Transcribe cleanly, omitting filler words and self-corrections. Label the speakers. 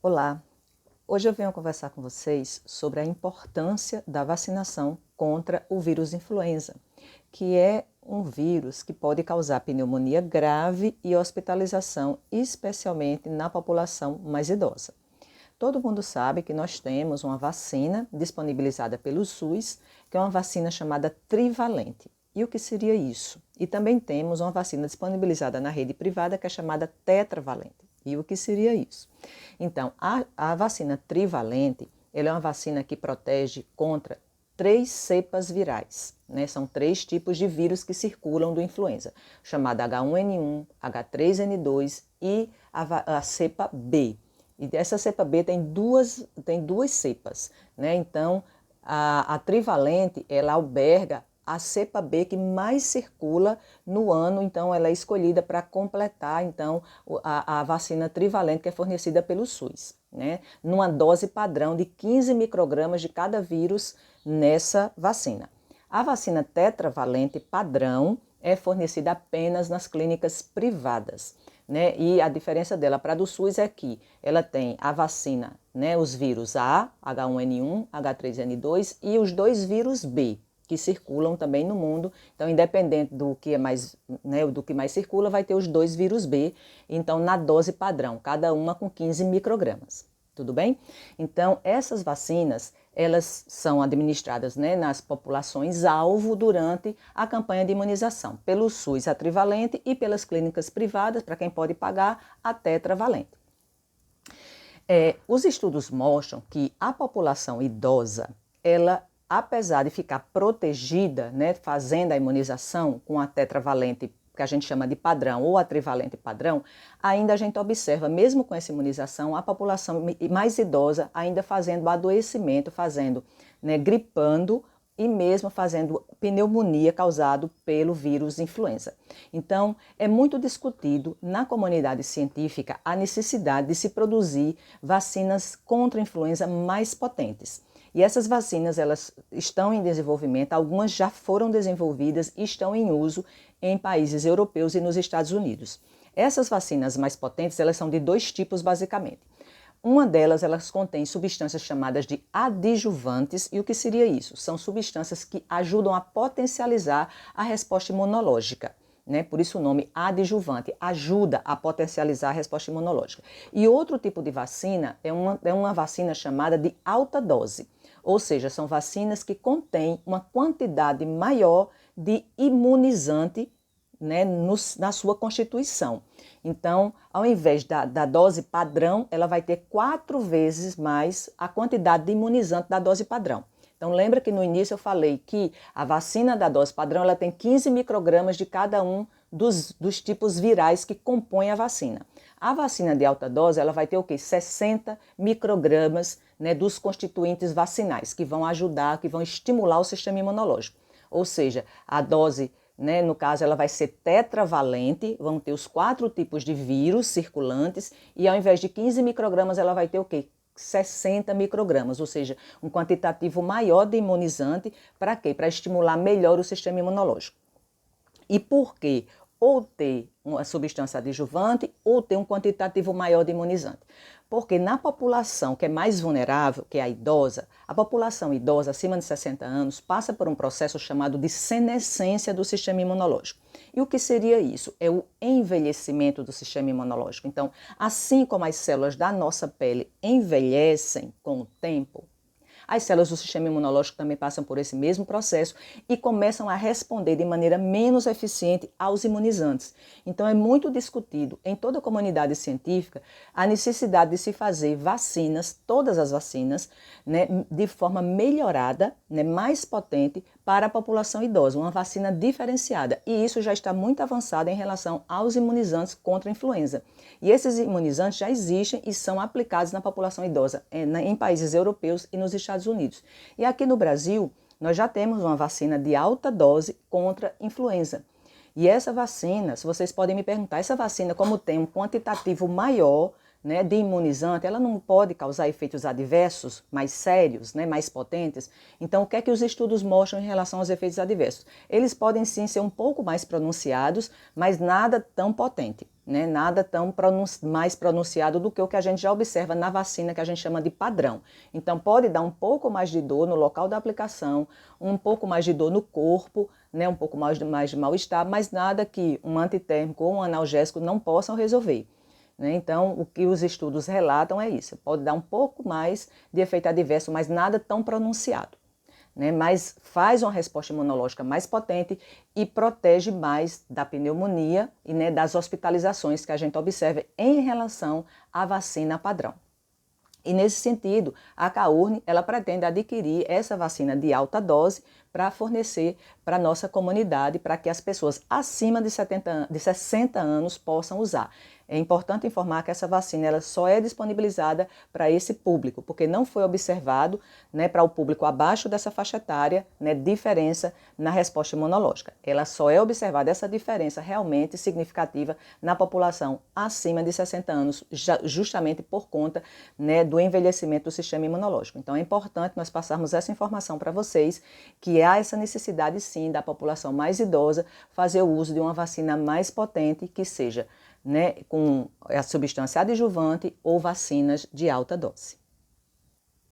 Speaker 1: Olá, hoje eu venho conversar com vocês sobre a importância da vacinação contra o vírus influenza, que é um vírus que pode causar pneumonia grave e hospitalização, especialmente na população mais idosa. Todo mundo sabe que nós temos uma vacina disponibilizada pelo SUS, que é uma vacina chamada trivalente. E o que seria isso? E também temos uma vacina disponibilizada na rede privada que é chamada tetravalente. E o que seria isso? Então, a vacina trivalente, ela é uma vacina que protege contra 3 cepas virais, né? São 3 tipos de vírus que circulam do influenza, chamada H1N1, H3N2 e a cepa B. E essa cepa B tem duas cepas, né? Então, a trivalente, ela alberga a cepa B que mais circula no ano, então ela é escolhida para completar então a vacina trivalente que é fornecida pelo SUS, né? Numa dose padrão de 15 microgramas de cada vírus nessa vacina. A vacina tetravalente padrão é fornecida apenas nas clínicas privadas, né? E a diferença dela para a do SUS é que ela tem a vacina, né, os vírus A, H1N1, H3N2 e os 2 vírus B, que circulam também no mundo. Então, independente do que é mais, né, do que mais circula, vai ter os 2 vírus B, então na dose padrão, cada uma com 15 microgramas. Tudo bem? Então, essas vacinas, elas são administradas, né, nas populações-alvo durante a campanha de imunização, pelo SUS a trivalente e pelas clínicas privadas, para quem pode pagar, a tetravalente. Os estudos mostram que a população idosa, ela, apesar de ficar protegida, né, fazendo a imunização com a tetravalente, que a gente chama de padrão, ou a trivalente padrão, ainda a gente observa, mesmo com essa imunização, a população mais idosa ainda fazendo adoecimento, né, gripando e mesmo fazendo pneumonia causado pelo vírus influenza. Então, é muito discutido na comunidade científica a necessidade de se produzir vacinas contra a influenza mais potentes. E essas vacinas, elas estão em desenvolvimento, algumas já foram desenvolvidas e estão em uso em países europeus e nos Estados Unidos. Essas vacinas mais potentes, elas são de 2 tipos basicamente. Uma delas, elas contém substâncias chamadas de adjuvantes, e o que seria isso? São substâncias que ajudam a potencializar a resposta imunológica, né? Por isso o nome adjuvante, ajuda a potencializar a resposta imunológica. E outro tipo de vacina é uma vacina chamada de alta dose, ou seja, são vacinas que contêm uma quantidade maior de imunizante, né, na sua constituição. Então, ao invés da dose padrão, ela vai ter 4 vezes mais a quantidade de imunizante da dose padrão. Então, lembra que no início eu falei que a vacina da dose padrão ela tem 15 microgramas de cada um dos tipos virais que compõem a vacina. A vacina de alta dose ela vai ter o quê? 60 microgramas, né, dos constituintes vacinais, que vão ajudar, que vão estimular o sistema imunológico. Ou seja, a dose, né, no caso, ela vai ser tetravalente, vão ter os 4 tipos de vírus circulantes, e ao invés de 15 microgramas, ela vai ter o quê? 60 microgramas, ou seja, um quantitativo maior de imunizante, para quê? Para estimular melhor o sistema imunológico. E por quê? Ou ter uma substância adjuvante ou ter um quantitativo maior de imunizante. Porque na população que é mais vulnerável, que é a idosa, a população idosa acima de 60 anos passa por um processo chamado de senescência do sistema imunológico. E o que seria isso? É o envelhecimento do sistema imunológico. Então, assim como as células da nossa pele envelhecem com o tempo, as células do sistema imunológico também passam por esse mesmo processo e começam a responder de maneira menos eficiente aos imunizantes. Então é muito discutido em toda a comunidade científica a necessidade de se fazer vacinas, todas as vacinas, né, de forma melhorada, né, mais potente para a população idosa, uma vacina diferenciada. E isso já está muito avançado em relação aos imunizantes contra a influenza. E esses imunizantes já existem e são aplicados na população idosa em países europeus e nos Estados Unidos. E aqui no Brasil, nós já temos uma vacina de alta dose contra influenza. E essa vacina, se vocês podem me perguntar, essa vacina, como tem um quantitativo maior, né, de imunizante, ela não pode causar efeitos adversos mais sérios, né, mais potentes. Então, o que é que os estudos mostram em relação aos efeitos adversos? Eles podem sim ser um pouco mais pronunciados, mas nada tão potente, né, nada tão mais pronunciado do que o que a gente já observa na vacina que a gente chama de padrão. Então, pode dar um pouco mais de dor no local da aplicação, um pouco mais de dor no corpo, né, um pouco mais de mal-estar, mas nada que um antitérmico ou um analgésico não possam resolver. Então, o que os estudos relatam é isso, pode dar um pouco mais de efeito adverso, mas nada tão pronunciado, né? Mas faz uma resposta imunológica mais potente e protege mais da pneumonia e, né, das hospitalizações que a gente observa em relação à vacina padrão. E nesse sentido, a CAURN, ela pretende adquirir essa vacina de alta dose para fornecer para a nossa comunidade, para que as pessoas acima de 60 anos possam usar. É importante informar que essa vacina ela só é disponibilizada para esse público, porque não foi observado, né, para o público abaixo dessa faixa etária, né, diferença na resposta imunológica. Ela só é observada essa diferença realmente significativa na população acima de 60 anos, justamente por conta, né, do envelhecimento do sistema imunológico. Então é importante nós passarmos essa informação para vocês, que há essa necessidade sim da população mais idosa fazer o uso de uma vacina mais potente que seja, né, com a substância adjuvante ou vacinas de alta dose.